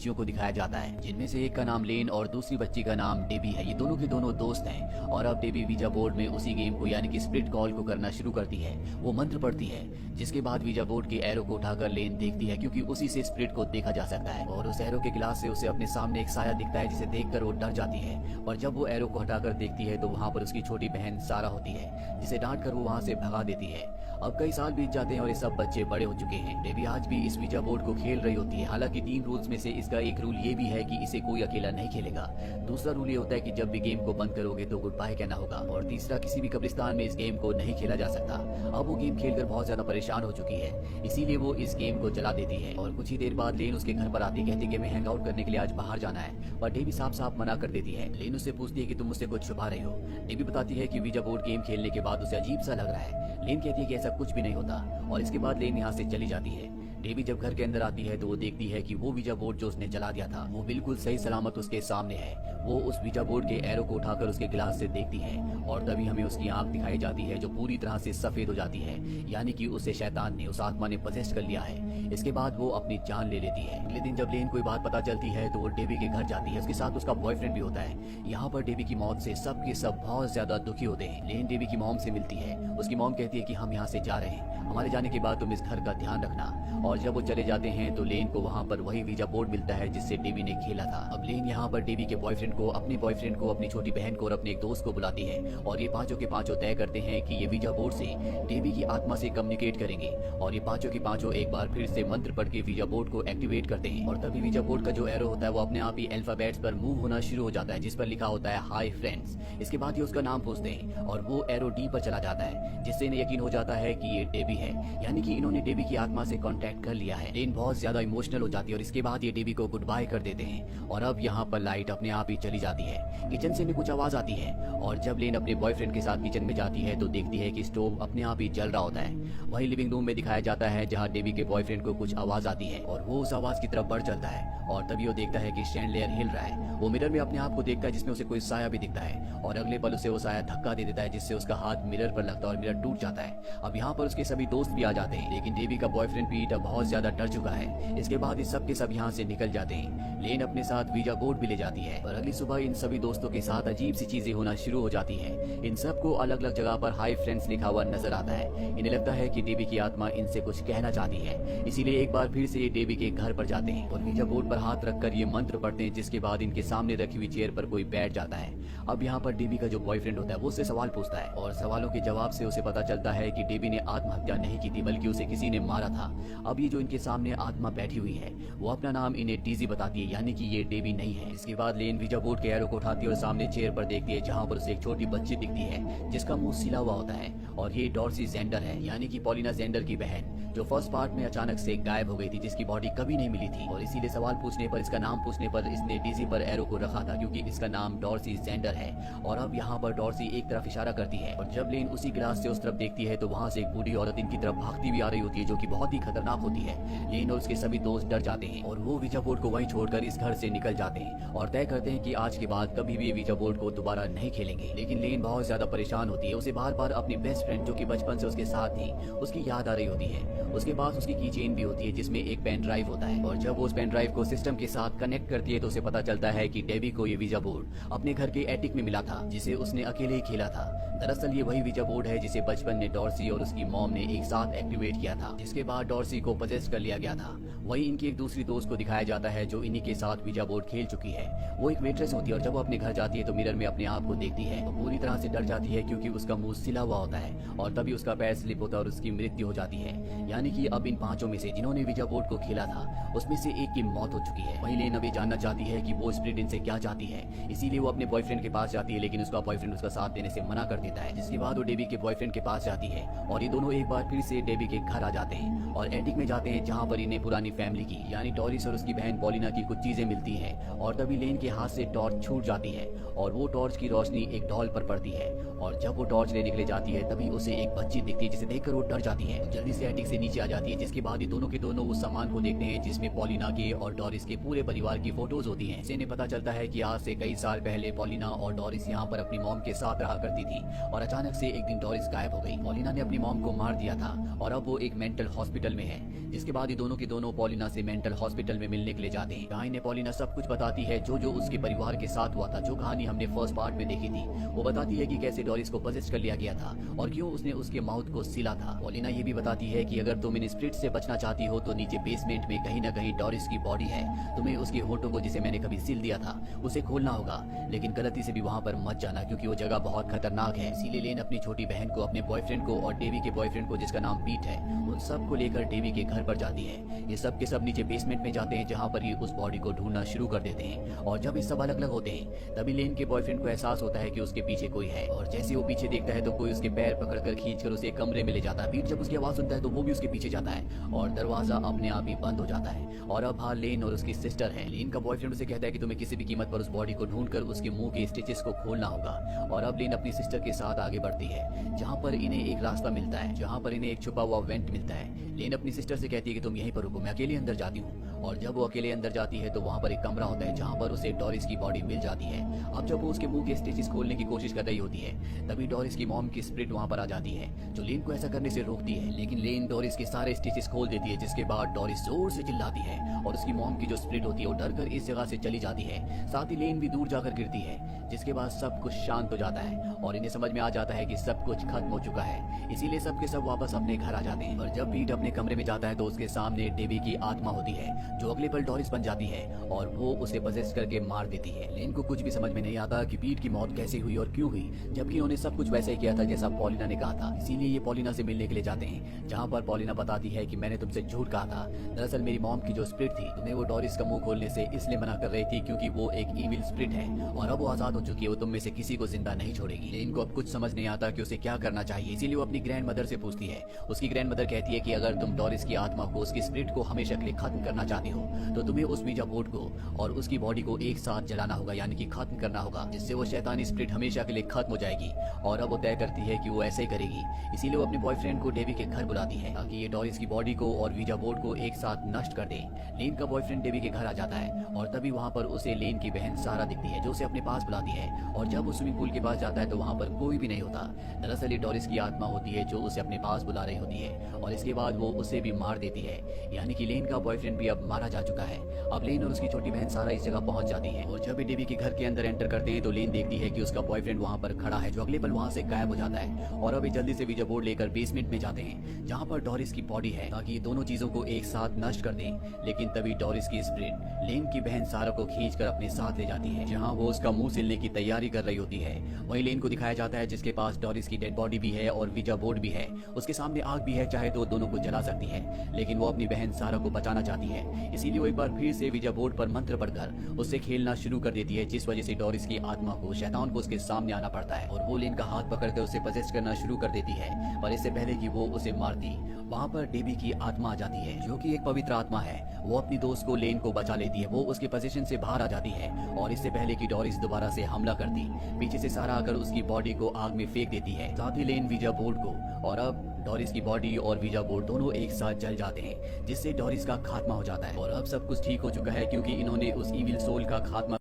बच्चियों को दिखाया जाता है, जिनमें से एक का नाम लेन और दूसरी बच्ची का नाम डेबी है। ये दोनों के दोनों दोस्त हैं और अब डेबी वीजा बोर्ड में उसी गेम को यानी कि स्प्लिट कॉल को करना शुरू करती है। वो मंत्र पढ़ती है, जिसके बाद वीजा बोर्ड के एरो को उठाकर लेन देखती है, क्योंकि उसी से स्प्लिट को देखा जा सकता है। और उस एरो के गिलास से उसे अपने सामने एक साया दिखता है, जिसे देखकर वो डर जाती है। और जब वो एरो को हटाकर देखती है तो वहाँ पर उसकी छोटी बहन सारा होती है, जिसे डांट कर वो वहाँ से भगा देती है। अब कई साल बीत जाते हैं और ये सब बच्चे बड़े हो चुके हैं। डेबी आज भी इस वीजा बोर्ड को खेल रही होती है। हालांकि 3 रूल्स में से इसका एक रूल ये भी है कि इसे कोई अकेला नहीं खेलेगा। दूसरा रूल ये होता है कि जब भी गेम को बंद करोगे तो गुड बाय कहना होगा। और तीसरा, किसी भी कब्रिस्तान में इस गेम को नहीं खेला जा सकता। अब वो गेम खेलकर बहुत ज्यादा परेशान हो चुकी है, इसीलिए वो इस गेम को जला देती है। और कुछ ही देर बाद लेन उसके घर पर आती, कहती कि मैं हैंग आउट करने के लिए आज बाहर जाना है, पर डेबी साफ साफ मना कर देती है। लेन उससे पूछती है कि तुम मुझसे कुछ छुपा रही हो। डेबी बताती है कि वीजा बोर्ड गेम खेलने के बाद उसे अजीब सा लग रहा है। लेन कहती है कि ऐसा कुछ भी नहीं होता और इसके बाद लेन यहाँ से चली जाती है। डेबी जब घर के अंदर आती है तो वो देखती है कि वो वीजा बोर्ड जो उसने जला दिया था वो बिल्कुल सही सलामत उसके सामने है। वो उस वीजा बोर्ड के एरो को उठाकर उसके गिलास से देखती है और तभी हमें उसकी आंख दिखाई जाती है, जो पूरी तरह से सफेद हो जाती है, यानी कि उसे शैतान ने, उस आत्मा ने पजेस्ट कर लिया है। इसके बाद वो अपनी जान ले लेती है। अगले दिन जब लेन कोई बात पता चलती है तो वो डेबी के घर जाती है। उसके साथ उसका बॉयफ्रेंड भी होता है। यहाँ पर डेबी की मौत से सब के सब बहुत ज्यादा दुखी होते हैं। लेन डेबी की मॉम से मिलती है। उसकी मॉम कहती है कि हम यहाँ से जा रहे हैं, हमारे जाने के बाद तुम इस घर का ध्यान रखना। और जब वो चले जाते हैं तो लेन को वहाँ पर वही वीजा बोर्ड मिलता है जिससे डेबी ने खेला था। अब लेन यहाँ पर डेबी के बॉयफ्रेंड को, अपने बॉयफ्रेंड को, अपनी छोटी बहन को और अपने एक दोस्त को बुलाती है और ये पांचों के पांचों तय करते हैं कि ये वीजा बोर्ड से डेबी की आत्मा से कम्युनिकेट करेंगे। और ये पांचों के पांचों एक बार फिर से मंत्र पढ़ के वीजा बोर्ड को एक्टिवेट करते हैं। और तभी वीजा बोर्ड का जो एरो होता है वो अपने आप ही अल्फाबेट्स पर मूव होना शुरू हो जाता है, जिस पर लिखा होता है हाय फ्रेंड्स। इसके बाद ये उसका नाम पूछते हैं और वो एरो डी पर चला जाता है, जिससे इन्हें यकीन हो जाता है कि ये डेबी है, यानी कि इन्होंने डेबी की आत्मा से कांटेक्ट कर लिया है। लेन बहुत ज्यादा इमोशनल हो जाती है और इसके बाद ये डेबी को गुड बाय कर देते हैं। और अब यहाँ पर लाइट अपने आप ही चली जाती है। किचन से भी कुछ आवाज आती है और जब लेन अपने बॉयफ्रेंड के साथ किचन में जाती है तो देखती है कि स्टोव अपने आप ही जल रहा होता है। वही लिविंग रूम में दिखाया जाता है जहाँ डेबी के बॉयफ्रेंड को कुछ आवाज आती है और वो उस आवाज की तरफ बढ़ चलता है। और तभी वो देखता है कि शैंडलियर हिल रहा है। वो मिरर में अपने आप को देखता है जिसमें उसे कोई साया भी दिखता है और अगले पल उसे वो साया धक्का दे देता है, जिससे उसका हाथ मिरर पर लगता है और मिरर टूट जाता है। अब यहाँ पर उसके सभी दोस्त भी आ जाते हैं, लेकिन डेबी का बॉयफ्रेंड पीट अब बहुत ज्यादा डर चुका है। इसके बाद इस सब के सब यहाँ से निकल जाते हैं। लेन अपने साथ वीजा बोर्ड भी ले जाती है और अगली सुबह इन सभी दोस्तों के साथ अजीब सी चीजें होना शुरू हो जाती हैं। इन सबको अलग अलग जगह पर हाई फ्रेंड्स लिखा हुआ नजर आता है। इन्हें लगता है कि डेबी की आत्मा इनसे कुछ कहना चाहती है, इसीलिए एक बार फिर से ये डेबी के घर पर जाते हैं और वीजा बोर्ड पर हाथ रखकर ये मंत्र पढ़ते हैं, जिसके बाद इनके सामने रखी हुई चेयर पर कोई बैठ जाता है। अब यहाँ पर डेबी का जो बॉयफ्रेंड होता है वो उससे सवाल पूछता है और सवालों के जवाब से उसे पता चलता है कि डेबी ने आत्महत्या नहीं की थी, बल्कि उसे किसी ने मारा था। अब ये जो इनके सामने आत्मा बैठी हुई है वो अपना नाम इन्हें डीजी बताती है, यानी कि ये डेबी नहीं है। इसके बाद लेन वीजा बोर्ड के एरो को उठाती है और सामने चेयर पर देखती है जहाँ पर उसे एक छोटी बच्ची दिखती है जिसका मुंह सिला हुआ होता है। और ये डॉर्सी जेंडर है, यानी कि पॉलिना जेंडर की बहन, जो फर्स्ट पार्ट में अचानक से गायब हो गई थी, जिसकी बॉडी कभी नहीं मिली थी। और इसीलिए सवाल पूछने पर, इसका नाम पूछने पर इसने डीजी पर एरो को रखा था, क्योंकि इसका नाम डॉर्सी जेंडर है। और अब यहाँ पर डॉर्सी एक तरफ इशारा करती है और जब लेन उसी गिलास से उस तरफ देखती है तो वहाँ से एक बूढ़ी औरत इनकी तरफ भागती भी आ रही होती है, जो कि बहुत ही खतरनाक होती है। लेन और उसके सभी दोस्त डर जाते हैं और वो वीजा बोर्ड को वहीं छोड़कर इस घर से निकल जाते हैं और तय करते हैं कि आज के बाद कभी भी वीजा बोर्ड को दोबारा नहीं खेलेंगे। लेकिन लेन बहुत ज्यादा परेशान होती है। उसे बार बार अपनी बेस्ट फ्रेंड, जो कि बचपन से उसके साथ थी, उसकी याद आ रही होती है। उसके पास उसकी की चेन भी होती है जिसमें एक पेन ड्राइव होता है और जब वो उस पेन ड्राइव को सिस्टम के साथ कनेक्ट करती है तो उसे पता चलता है कि डेबी को ये वीजा बोर्ड अपने घर के एटिक में मिला था, जिसे उसने अकेले ही खेला था। दरअसल ये वही वीजा बोर्ड है जिसे बचपन में डॉर्सी और उसकी मॉम ने एक साथ एक्टिवेट किया था, जिसके बाद डॉर्सी को पजेस्ट कर लिया गया था। वही इनकी एक दूसरी दोस्त को दिखाया जाता है जो इन्हीं के साथ वीजा बोर्ड खेल चुकी है। वो एक वेट्रेस होती है और जब वो अपने घर जाती है तो मिरर में अपने आप को देखती है तो पूरी तरह से डर जाती है, क्योंकि उसका मुंह सिला हुआ होता है और तभी उसका पैर स्लिप होता है और उसकी मृत्यु हो जाती है। यानी कि अब इन पांचों में से जिन्होंने वीजा बोर्ड को खेला था उसमें से एक की मौत हो चुकी है। वही लेन अब ये जानना चाहती है कि वो स्पिरिट इनसे क्या चाहती है, इसीलिए वो अपने बॉयफ्रेंड के पास जाती है, लेकिन उसका बॉयफ्रेंड उसका साथ देने से मना कर देता है। जिसके बाद वो डेबी के बॉयफ्रेंड के पास जाती है और ये दोनों एक बार फिर से डेबी के घर आ जाते हैं और एटिक में जाते हैं जहाँ पर इन्हें पुरानी फैमिली की, यानी डॉरिस और उसकी बहन पॉलिना की कुछ चीजें मिलती हैं। और तभी लेन के हाथ से टॉर्च छूट जाती है और वो टॉर्च की रोशनी एक डॉल पर पड़ती है और जब वो टॉर्च लेने के लिए जाती है तभी उसे एक बच्ची दिखती है, जिसे देखकर वो डर जाती है। जल्दी से एटिक से से नीचे आ जाती है, जिसके बाद ये दोनों के दोनों उस सामान को देखते हैं जिसमें पॉलिना के और डोरिस के पूरे परिवार की फोटोज होती हैं। इससे इन्हें पता चलता है कि आज से कई साल पहले पॉलिना और डोरिस यहाँ पर अपनी मॉम के साथ रहा करती थी और अचानक से एक दिन डोरिस गायब हो गई। पॉलिना ने अपनी मॉम को मार दिया था और अब वो एक मेंटल हॉस्पिटल में है। जिसके बाद ये दोनों के दोनों पॉलिना से मेंटल हॉस्पिटल में मिलने के लिए जाते हैं। कहानी ने पॉलिना सब कुछ बताती है जो जो उसके परिवार के साथ हुआ था। जो कहानी हमने फर्स्ट पार्ट में देखी थी वो बताती है कि कैसे डोरिस को पजेस्ट कर लिया गया था और क्यों उसने उसके माउथ को सिला था। पॉलिना ये भी बताती है कि अगर तुम इन स्पिरिट से बचना चाहती हो तो नीचे बेसमेंट में कहीं ना कहीं डोरिस की बॉडी है। तुम्हें उसके होठों को, जिसे मैंने कभी सील दिया था, उसे खोलना होगा, लेकिन गलती से भी वहाँ पर मत जाना क्योंकि वो जगह बहुत खतरनाक है। इसीलिए लेन अपनी छोटी बहन को, अपने बॉयफ्रेंड को और डेवी के बॉयफ्रेंड को जिसका नाम पीट है, उन सब को लेकर डेवी के घर पर जाती है। ये सब के सब नीचे बेसमेंट में जाते हैं जहाँ पर ये उस बॉडी को ढूंढना शुरू कर देते हैं। और जब ये सब अलग अलग होते हैं तभी लेन के बॉयफ्रेंड को एहसास होता है कि उसके पीछे कोई है और जैसे वो पीछे देखता है तो कोई उसके पैर पकड़कर खींचकर उसे कमरे में ले जाता है। पीट जब उसकी आवाज सुनता है तो वो भी उसके पीछे जाता है और दरवाजा अपने आप ही बंद हो जाता है। और अब बाहर लेन और उसकी सिस्टर है। लेन का बॉयफ्रेंड उसे कहता है कि तुम्हें किसी भी कीमत पर उस बॉडी को ढूंढकर उसके मुंह के स्टिचेस को खोलना होगा। और अब लेन अपनी सिस्टर के साथ आगे बढ़ती है जहाँ पर इन्हें एक रास्ता मिलता है, जहाँ पर इन्हें एक छुपा हुआ वेंट मिलता है। लेन अपनी सिस्टर से कहती है कि तुम यहीं पर रुको, मैं अकेले अंदर जाती हूँ। और जब वो अकेले अंदर जाती है तो वहाँ पर एक कमरा होता है जहाँ पर उसे डोरिस की बॉडी मिल जाती है। अब जब वो उसके मुंह के स्टिचेस खोलने की कोशिश कर रही होती है तभी डोरिस की मॉम की स्पिरिट वहाँ पर आ जाती है जो लेन को ऐसा करने से रोकती है। लेकिन लेन डोरिस के सारे स्टिचेस खोल देती है, जिसके बाद डोरिस जोर से चिल्लाती है और उसकी मॉम की जो स्पिरिट होती है वो डरकर इस जगह से चली जाती है। साथ ही लेन भी दूर जाकर गिरती है, जिसके बाद सब कुछ शांत हो जाता है और इन्हें समझ में आ जाता है कि सब कुछ खत्म हो चुका है। इसीलिए सब के सब वापस अपने घर आ जाते हैं। और जब पीट अपने कमरे में जाता है तो उसके सामने डेवी की आत्मा होती है जो अगले पल डोरिस बन जाती है और वो उसे पजेस्ट करके मार देती है। लेन को कुछ भी समझ में नहीं आता कि पीट की मौत कैसे हुई और क्यों हुई, जबकि उन्होंने सब कुछ वैसे ही किया था जैसा पॉलिना ने कहा था। इसीलिए ये पॉलिना से मिलने के लिए जाते हैं जहाँ पर पॉलिना बताती है कि मैंने तुमसे झूठ कहा था। दरअसल मेरी मॉम की जो स्पिरिट थी तुम्हें वो डोरिस का मुंह खोलने से इसलिए मना कर रही थी क्योंकि वो एक इविल स्पिरिट है और अब वो आजाद हो चुकी है, वो तुम में से किसी को जिंदा नहीं छोड़ेगी। लेन को अब कुछ समझ नहीं आता कि उसे क्या करना चाहिए, इसीलिए वो अपनी ग्रैंड मदर से पूछती है। उसकी ग्रैंड मदर कहती है कि अगर तुम डोरिस की आत्मा को, उसकी स्पिरिट को हमेशा के लिए खत्म करना चाहती हो तो तुम्हें उस वीजा बोर्ड को और उसकी बॉडी को एक साथ जलाना होगा, यानी कि खत्म करना होगा, जिससे वो शैतानी स्पिरिट हमेशा के लिए खत्म हो जाएगी। और अब वो तय करती है कि वो ऐसे ही करेगी। इसीलिए वो अपने बॉयफ्रेंड को डेवी के घर बुलाती है ताकि ये डोरिस की बॉडी को और वीजा बोर्ड को एक साथ नष्ट कर दे। लेन का बॉयफ्रेंड डेवी के घर आ जाता है और तभी वहाँ पर उसे लेन की बहन सारा दिखती है जो उसे अपने पास बुलाती है। और जब वो स्विमिंग पूल के पास जाता है तो वहाँ पर कोई भी नहीं होता। दरअसल ये डोरिस की आत्मा होती है जो उसे अपने पास बुला रही होती है और इसके बाद वो उसे भी मार देती है, यानी कि लेन का बॉयफ्रेंड भी अब मारा जा चुका है। अब लेन और उसकी छोटी बहन सारा इस जगह पहुंच जाती है और जब भी डेवी के घर के अंदर एंटर करते हैं तो लेन देखती है कि उसका बॉयफ्रेंड वहाँ पर खड़ा है जो अगले पल वहाँ से गायब हो जाता है। और अभी जल्दी से वीजा बोर्ड लेकर बेसमेंट में जाते हैं जहाँ पर डोरिस की बॉडी है ताकि ये दोनों चीजों को एक साथ नष्ट कर दें। लेकिन तभी डोरिस की स्पिरिट लेन की बहन सारा को खींचकर अपने साथ ले जाती है जहाँ वो उसका मुंह सिलने की तैयारी कर रही होती है। वहीं लेन को दिखाया जाता है जिसके पास डोरिस की डेड बॉडी भी है और वीजा बोर्ड भी है। उसके सामने आग भी है, चाहे तो दोनों को जला सकती है, लेकिन वो अपनी बहन सारा को बचाना चाहती है। इसीलिए वो एक बार फिर से वीजा बोर्ड पर मंत्र पढ़कर उससे खेलना शुरू कर देती है, जिस वजह से डोरिस की आत्मा को, शैतान को उसके सामने आना पड़ता है और वो लेन का हाथ पकड़कर उसे पजेस्ट करना शुरू कर देती है। पर इससे पहले कि वो उसे मारती, वहाँ पर डेवी की आत्मा आ जाती है जो कि एक पवित्र आत्मा है। वो अपनी दोस्त को, लेन को बचा लेती है। वो उसके पोजीशन से बाहर आ जाती है और इससे पहले कि डोरिस दोबारा से हमला करती, पीछे से सारा आकर उसकी बॉडी को आग में फेंक देती है, साथ ही लेन वीजा बोर्ड को। और अब डोरिस की बॉडी और वीजा बोर्ड दोनों एक साथ जल जाते हैं, जिससे डोरिस का खात्मा हो जाता है। और अब सब कुछ ठीक हो चुका है क्योंकि इन्होंने उस इविल सोल का खात्मा